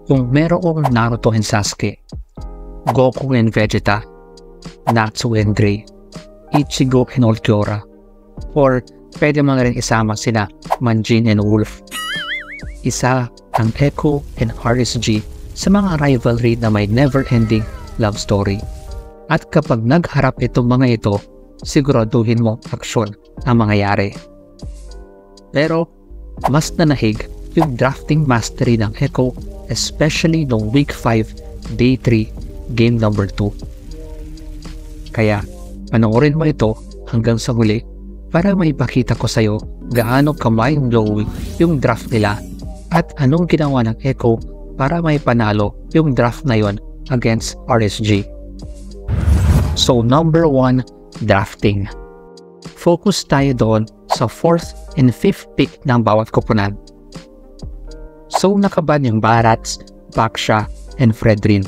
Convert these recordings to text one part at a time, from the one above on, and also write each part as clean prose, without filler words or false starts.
kung merong Naruto and Sasuke, Goku and Vegeta, Natsu and Grey, Ichigo and Ulquiorra, or pwede mo na rin isama sina Manjin and Wolf. Isa ang Echo and RSG sa mga rivalry na may never-ending love story. At kapag nagharap itong mga ito, siguraduhin mo aksyon ang mangyayari. Pero mas nanahig yung drafting mastery ng Echo, especially noong Week 5, Day 3, Game number 2. Kaya panoorin mo ito hanggang sa huli para maipakita ko sa'yo gaano ka-mind-blowing yung draft nila at anong ginawa ng Echo para may panalo yung draft na yon against RSG. So number 1, drafting. Focus tayo doon sa 4th and 5th pick ng bawat koponan. So nakaban yung Barats, Baksha, and Fredrin.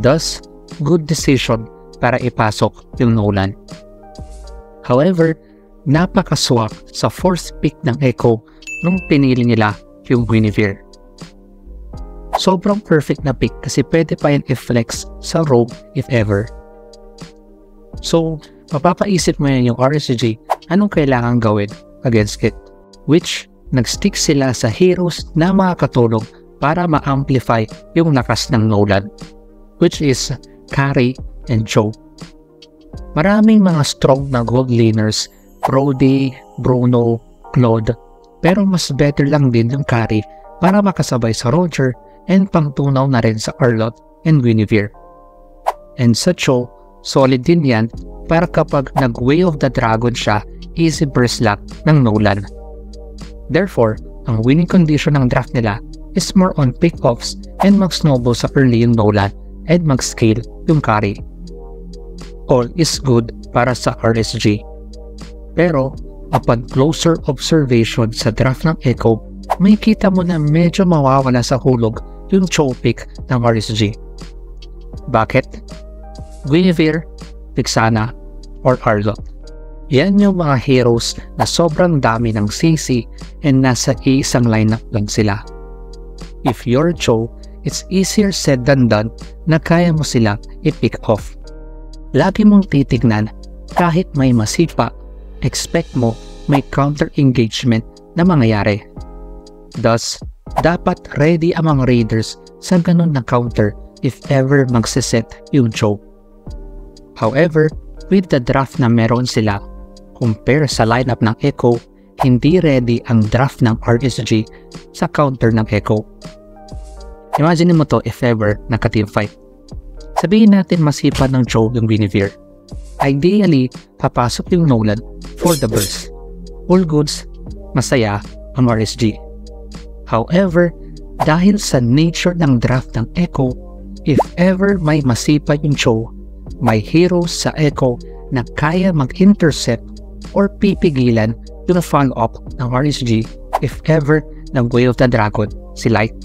Thus, good decision para ipasok yung Nolan. However, napakaswak sa 4th pick ng Echo nung pinili nila yung Guinevere. Sobrang perfect na pick kasi pwede pa yan i-flex sa Rogue if ever. So, mapapaisip mo yan yung RSG, anong kailangan gawin against it? Which, nag-stick sila sa heroes na makakatulong para ma-amplify yung lakas ng Nolan, which is Carry and Cho. Maraming mga strong na gold laners, Brody, Bruno, Claude, pero mas better lang din yung Carry para makasabay sa Roger and pangtunaw na rin sa Arlott and Guinevere. And sa Cho, solid din yan para kapag nag-Way of the Dragon siya, easy burst lock ng Nolan. Therefore, ang winning condition ng draft nila is more on pick-offs and mag-snowball sa early yung Nolan and mag-scale yung Carry. All is good para sa RSG. Pero, upon closer observation sa draft ng Echo, may kita mo na medyo mawawala sa hulog yung Cho pick ng RSG. Bakit? Guinevere, Vexana, or Arlott. Yan yung mga heroes na sobrang dami ng CC and nasa isang lineup lang sila. If you're Cho, it's easier said than done na kaya mo silang i-pick off. Lagi mong titignan kahit may masipa, expect mo may counter engagement na mangyayari. Thus, dapat ready ang mga raiders sa ganun na counter if ever magsiset yung Cho. However, with the draft na meron sila, compare sa lineup ng Echo, hindi ready ang draft ng RSG sa counter ng Echo. Imagine mo to if ever naka-team fight. Sabihin natin masipa ng Cho yung Guinevere. Ideally, papasok yung Nolan for the burst. All goods, masaya ang RSG. However, dahil sa nature ng draft ng Echo, if ever may masipa yung Cho, may heroes sa Echo na kaya mag-intercept or pipigilan yung follow-up ng RSG if ever nag-Way of the Dragon si Light.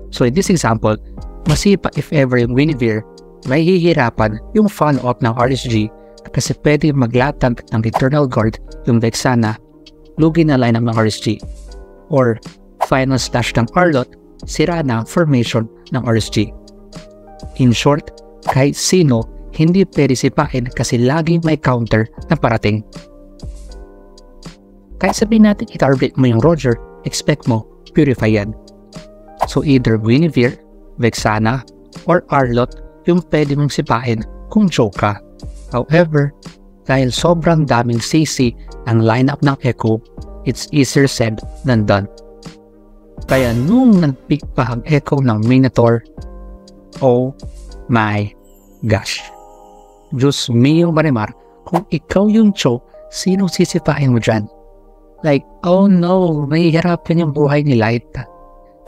So in this example, masipa if ever yung Guinevere, may hihirapan yung follow-up ng RSG kasi pwede maglatag ng Eternal Guard yung Vexana, lugi na lineup ng RSG. Or final slash ng Arlott, sira na formation ng RSG. In short, kahit sino, hindi pwede sipain kasi laging may counter na parating. Kahit sabihin natin i-target mo yung Roger, expect mo, purify yan. So either Guinevere, Vexana, or Arlott yung pwede mong sipain kung Cho ka. However, dahil sobrang daming CC ang lineup ng Echo, it's easier said than done. Kaya nung nag-pick pa ang Echo ng Minotaur, oh my gosh. Diyos mio Marimar, kung ikaw yung Cho, sino sisipain mo dyan? Like, oh no, mahihirapan yung buhay ni Light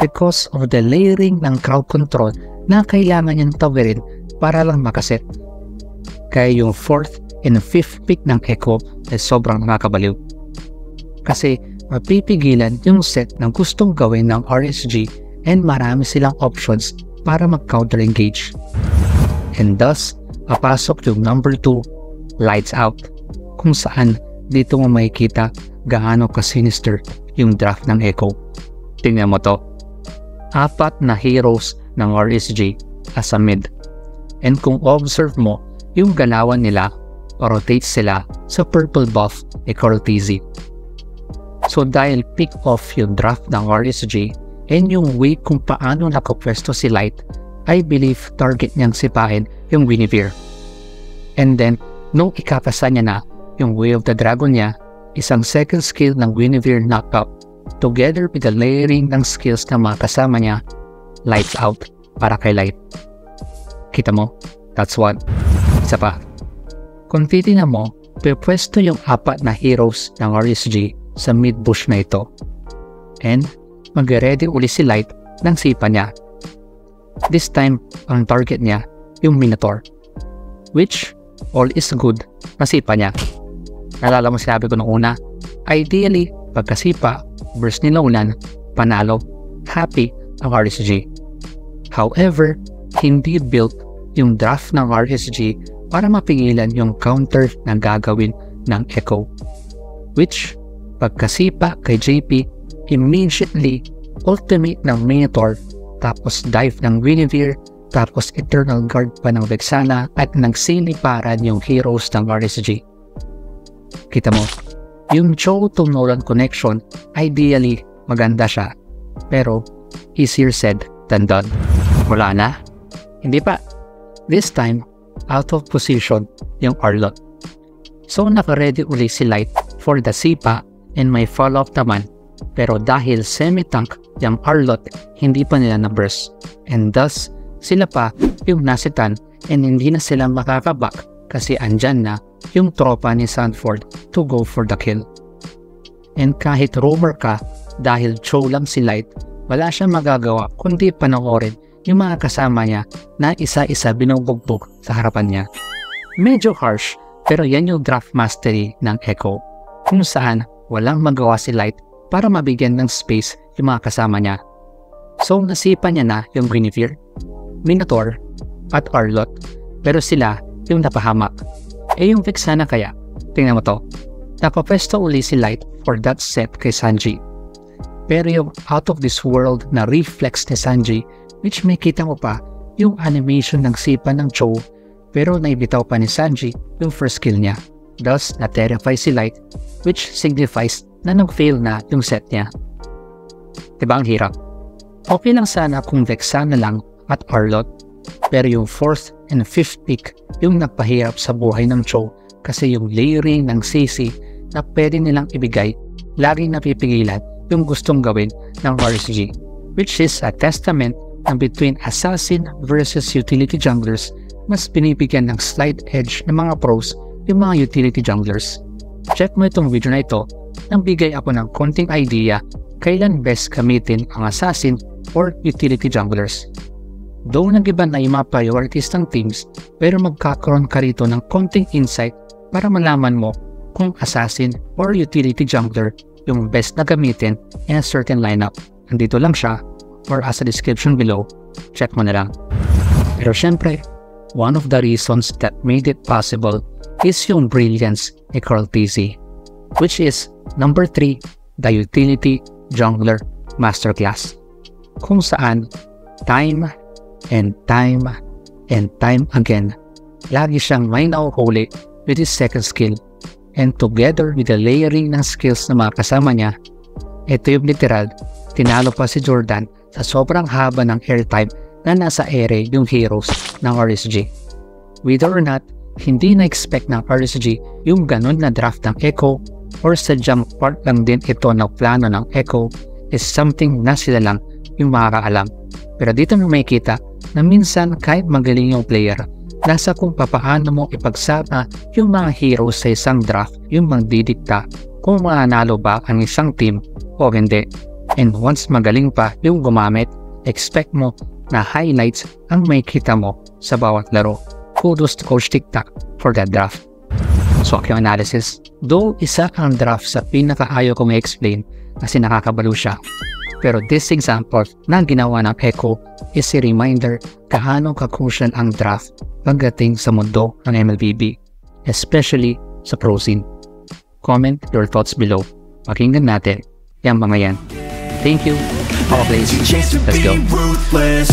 because of the layering ng crowd control na kailangan niyang tawirin para lang makaset. Kaya yung 4th and 5th pick ng Echo ay sobrang nakakabaliw. Kasi mapipigilan yung set ng gustong gawin ng RSG and marami silang options para mag-counter engage. And thus, papasok yung number 2, Lights Out, kung saan dito mo makikita gaano ka-sinister yung draft ng Echo. Tingnan mo to. apat na heroes ng RSG as a mid. And kung observe mo, yung galawan nila, rotate sila sa purple buff ni Cortese. So dahil pick off yung draft ng RSG and yung way kung paano nakapwesto si Light, I believe target niyang sipain yung Guinevere. And then, nung ikakasa niya na yung Way of the Dragon niya, isang second skill ng Guinevere knockout, together with the layering ng skills na mga kasama niya, lights out para kay Light. Kita mo? That's one. Isa pa. Kung titignan mo, pwepwesto yung apat na heroes ng RSG sa mid-bush na ito. And, mag-ready uli si Light ng sipa niya. This time, ang target niya, yung Minotaur. Which, all is good, nasipa niya. Nalala mo sinabi ko nung una, ideally, pagkasipa, burst nilaunan, panalo, happy ang RSG. However, hindi built yung draft ng RSG para mapigilan yung counter na gagawin ng Echo. Which, pagkasipa kay JP, immediately ultimate ng Minotaur, tapos dive ng Guinevere, tapos Eternal Guard pa ng Vexana at nagsiliparan yung heroes ng RSG. Kita mo, yung Cho to Nolan connection, ideally maganda siya, pero easier said than done. Wala na? Hindi pa. This time, out of position yung Arlott. So naka-ready uli si Light for the sipa and may follow-up naman, pero dahil semi-tank yung Arlott, hindi pa nila na-burst, and thus sila pa yung nasitan and hindi na sila makakabak kasi andyan na yung tropa ni Sanford to go for the kill. And kahit rumor ka, dahil Cho lang si Light, wala siyang magagawa kundi panoorin yung mga kasama niya na isa-isa binubugbog sa harapan niya. Medyo harsh, pero yan yung draft mastery ng Echo, kung saan walang magawa si Light para mabigyan ng space yung mga kasama niya. So nasipa niya na yung Guinevere, Minotaur, at Arlott, pero sila yung napahamak. Eh yung Vexana kaya, tingnan mo to, napapwesto uli si Light for that set kay Sanji. Pero yung out of this world na reflex ni Sanji, which may kita mo pa yung animation ng sipa ng Cho, pero naibitaw pa ni Sanji yung first kill niya. Thus, na-terrify si Light, which signifies na nag-fail na yung set niya. Diba ang hirap? Okay lang sana kung Vexana lang at Arlott, pero yung 4th and 5th pick yung nagpahirap sa buhay ng Cho kasi yung layering ng CC na pwede nilang ibigay, laging napipigilan yung gustong gawin ng RSG, which is a testament na between assassin versus utility junglers, mas binibigyan ng slight edge ng mga pros yung mga utility junglers. Check mo itong video na ito nang bigay ako ng konting idea kailan best gamitin ang assassin or utility junglers. Though nag-iba na yung mga priorities ng teams, pero magkakaroon ka rito ng konting insight para malaman mo kung assassin or utility jungler yung best na gamitin in a certain lineup. Andito lang siya or as a description below, check mo na lang. Pero syempre, one of the reasons that made it possible is yung brilliance ni Cortese, which is number 3, the utility jungler masterclass, kung saan time and time and time again, lagi siyang may nauhuli with his second skill, and together with the layering ng skills na mga kasama niya, ito yung literal, tinalo pa si Jordan sa sobrang haba ng airtime na nasa ere yung heroes ng RSG. Whether or not, hindi na-expect ng RSG yung ganun na draft ng Echo or sadyang part lang din ito ng plano ng Echo is something na sila lang yung makakaalam. Pero dito mo makikita na minsan kahit magaling yung player, nasa kung papaano mo ipagsama yung mga heroes sa isang draft yung magdidikta kung mananalo ba ang isang team o hindi. And once magaling pa yung gumamit, expect mo na highlights ang makikita mo sa bawat laro. Kudos to Coach TikTok for that draft. So aking analysis, though isa ang draft sa pinakaayaw kong i-explain kasi nakakabalo siya, pero this example na ginawa ng Echo is a reminder kaano ka-crucial ang draft pagdating sa mundo ng MLBB, especially sa pro scene. Comment your thoughts below. Pakinggan natin yung mga yan. Thank you. Okay, Chance to let's be go. ruthless.